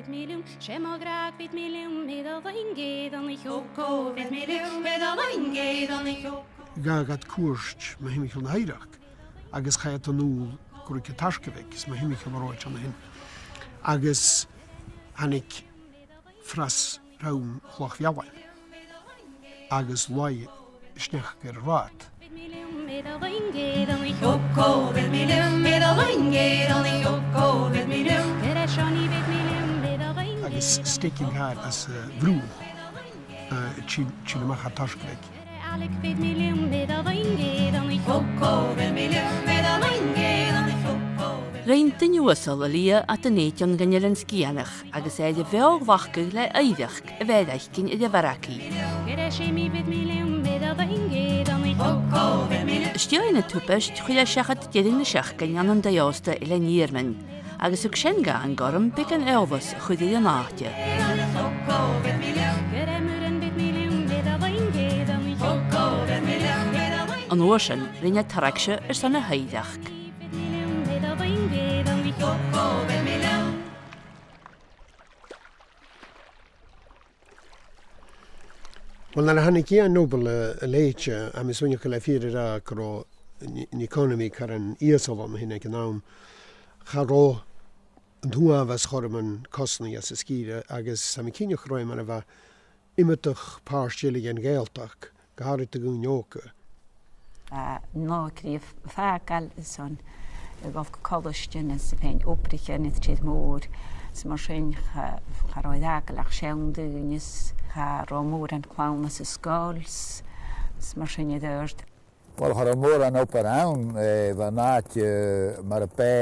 vid miljoen, sé má graag vid miljoen, med al ingéad an ich hoko vid miljoen, med al ingéad an ich hoko. Gagad cuast ma himichel heireach, agus chaet an núl gurike taskevek, ma himichel roit an hin. Agus hannig fras raum chloch fiawain. Agus loi snech ger raad. Med al ingéad an ich hoko vid miljoen, med al ingéad an ich hoko vid miljoen, ger shani vid miljoen, med al ingéad. Agus steking haar as vroeg, chinemach hat taskevek. Alek vid miljoen, med al ingéad an ich hoko vid miljoen, med al ingéad an ich hoko. Reinta nuasal a lia at an éition ganneir an scianach, agus é de bheog wachcu le aideach a bheidach cin i de bharaci. Ger shimi vid miljoen, med al ingéad an ich hoko vid miljoen. Stiain a túpast chuil a seachad deirin na seachcain an daosta i le níorman, agus ag sin ga an gorm pic an elvas chud i an áte. An oorsin rinne tarakse san na heideach. Wel, na hannig i an nobel a leitje, am is wynnych le fyr ra gro yn economi car an iasol am hynny gynawn. Charo yn hwa fas chorym yn cosni as y sgir, agos am i cynioch roi man efa imitach parstili yn gaeltach, gaharit y gwyn ioca. No, cryf fagal son, gaf colostyn as y pen oprichen het chyd môr, sy'n sy'n roedd agalach siawn dynys, ro môr an clown as y sgols, sy'n sy'n i ddyrd. Wel, har môr an oper awn, fa naat mar y be,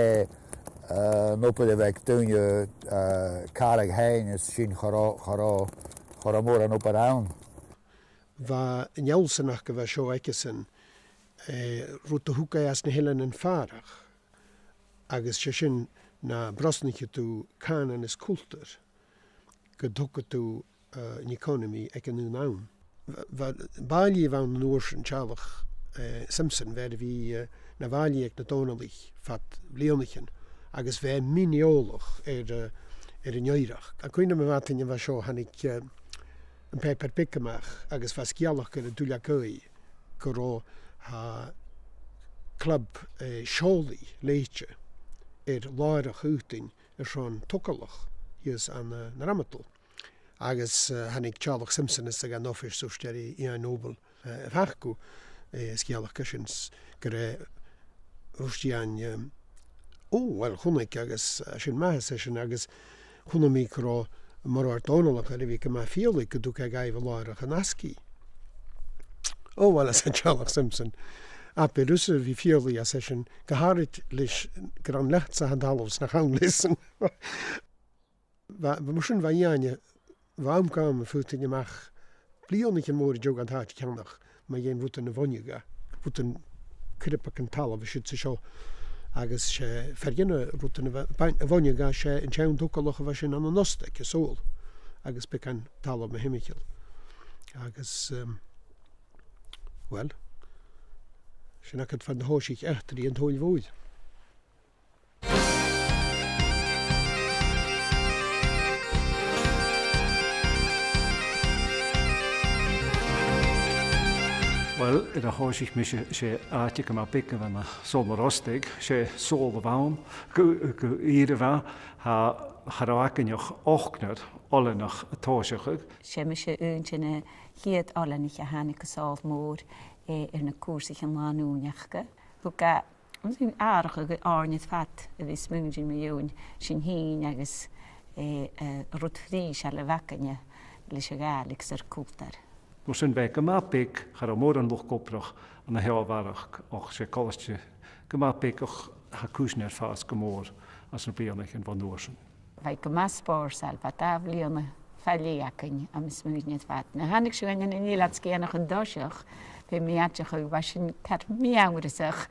nopad e feg dynio carag hein ys sy'n charo môr an oper awn. Fa njálsanach gyfa sio eikesyn, rwt o hwga as na hylen yn farach, agos sy'n na brosnich tu kanan is kultur, gydhwga tu yn economi ec yn nhw'n awn. Bali fawn yn orsyn chalach Simpson fer fi na bali ec na donalich fat leonichen, agos fe miniolach yn ioirach. A cwyna me fatin yn fa sio hannig yn peper bicamach, agos fa sgialach gyda dwlia gwy, gyro ha club sioli leitje, lairach uiting schon tokalach, ys an na ramatol. Agus hannig Charles Simpson is ag an office sosteri I an nobel fachgu sgialach gysyns gyda wrstian wel hwnnw agus sy'n mahas sy'n agus hwnnw mi cro mor donolach ar fi gyma ffili gydwg ag aif y lairach yn asgi. Wel as Charles Simpson Ape russer vi ffili as sy'n gaharit lis gran lechtsa handalofs na chawn lisen. Va mwysyn va ianya Waarom kwamen voeten je mag blionig en mooi jog aan het hart kandig, maar je moet een vonjega, moet een krippen kan talen, we zitten zo, agus je vergene moet een vonjega, je een chaun dokkeloch was je aan een nostek, je soul, agus bekan talen met hemichel, agus wel, je nak het van de hoosig echt die een tool woord. Wel, ydw hoesig mis se aartig am abikken van de zomer rostig, se zolde waum, ieder wa ha raken nog ochner, alle nog toosig. Se mis se untje hiet alle niet hanike salt moor in een koersig en laanoenjachke. Hoeka, een aardige arnet vat, wis mungin miljoen, sin heen agus rot fries alle wakkenje, lisje gaalik ser kulter. Toen zijn wij gemaakt, gaan we een luchtkoprach aan de heel warrig, och ze kolstje gemaakt, och ha kusner vast gemoor als een beeldig in van Noorsen. Wij gemaakt spoorsel, wat avlione verliaken, am smooth niet wat. Na handig zo in een nielatske nog een dosjach, bij miatje was een kat miauwrig,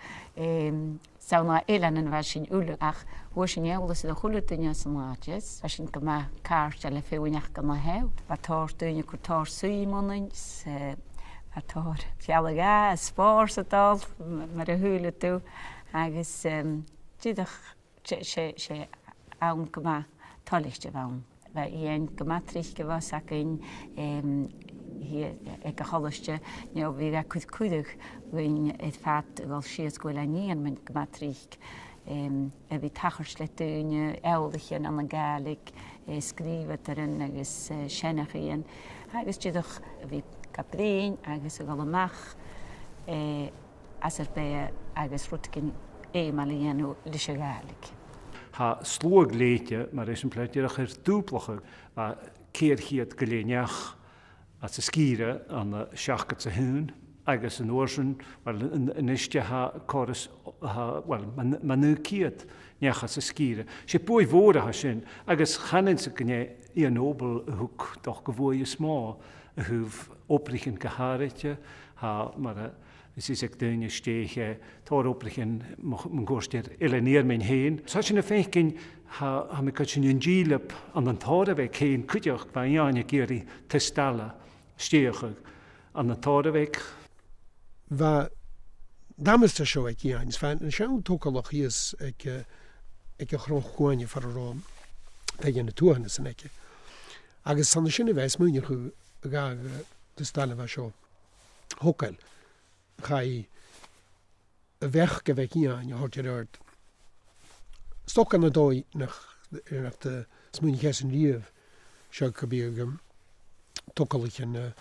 sauna elanen was een uleach, was een jouwles de goede smaatjes, was een gemaakt kaartje veel niet kan hebben. Wat hoort je kutar suimonens, wat hoort fjalaga, spoors het al, maar de hule toe, agus, dit she aun gemaakt tallichtje waan. bheit íon gomatrice was acin ag a choiste bhí a chud cuideach bhain it fat bhil siad goil a níon man gomatric a bhí tachars le dúine eolachan an gálig scríbataran agus senachíon agus tíadach bhí caprín agus a golamach as bé agus rutcin émalíonú leis a gálig. Tá slóg léite mar éis an pleidirach dúplacha a céirchiad go léneach a sa scíre an seachgat sa hún, agus an orsan, in iste choras, manú ciad necha sa scíre. Sé bui mhóra sin, agus chanin sa gné í an óbal húg doch go bhfuil smá a húh oprichin go háirite, mar is ag duine stéige tá oprichin man ggóirsteir ilenéir min héin. Sa sin na fécinn ha mi sin an dílap an tára bheith chéin cuideach ba iáine géirí testala stéige an tára bheith. Wa damas seo ag iáins, fan an sean tócalach híos ag a chrochúine far a rám pe na túhanna san eice. Agus sanna sinna bheits múine chu ga testala bheit seo hócail. Chai a bheith go bheith iáin a háir ard. Stoc an na dói nach de smúine ches an líomh seo go bíagam tócalach an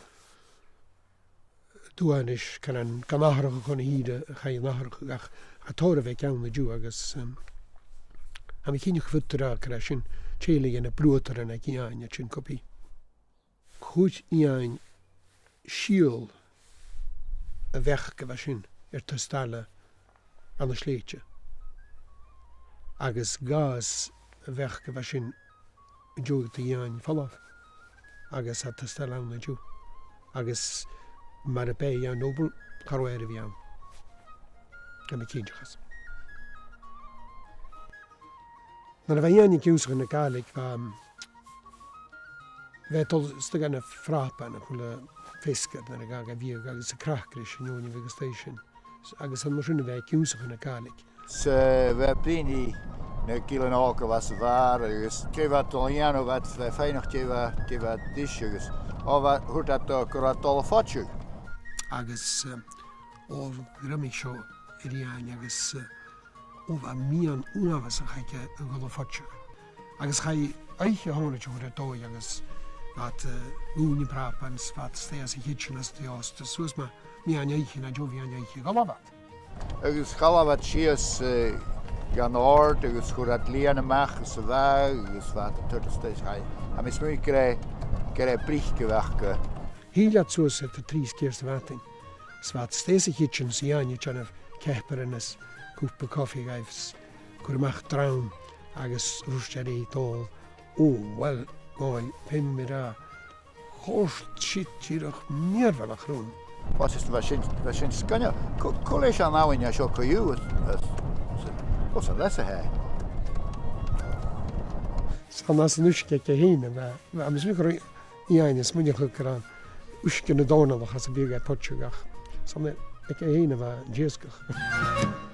dúanis can an náthracha chuna híide chai náthracha ach a tóra bheith ceann na dú agus a mi cíine chufutará cara sin téala an na brútar an ag iáin a sin copí. Chúid iáin síol a bheith go bheith sin testala an na sléite. Agus gás a bheith go bheith sin dúg a iáin fallach agus a testala an na dú. Agus mar a bé an nóbal carhair a bhí an. Am cínteachas. Na a bheith iáin ciúsach na gálig bheith sta gan na frápa na chula fiscar na gaga bhíag agus a crachris an jóni vegetation. Agus an mar sinna bheith ciúsach na gálig. Sa bheith bríní na gílan áca was a bhar agus céhhat dolianú bheith féinach céhhat dis agus ó bheith thuirt atá gur dul fáitiú. Agus ó gramig seo iríáin agus ó bheith míon únahas a chaice a gola fáitiú. Agus chai aiche hána chuir a dói agus wat úni prapans wat stéas a hitchenas diásta suas ma mi an eiche na jovi an eiche galavat. Agus galavat sias gan áard agus chuir at líana amach sa bheith agus wat a tuirtastéis chai. A mis mú gur brich go bheachcha. Híliad suas at a trís céirsta vating. Svat stéas a hitchenas i aine tjanaf kehperanas cúpa koffi gaifs gur amach draun agus rústeri tól. Well, gáil pen mi ra chóst siit tíirech mérvelach rún. Was is bheith sin scanne? Coléis an áhain a seo coú os a lesa hé. San as an uisce a héine a mis mi iáine smúine chu an uisce na dánach as a bíag a potisiúgach. San ag a héine bheith díoscach.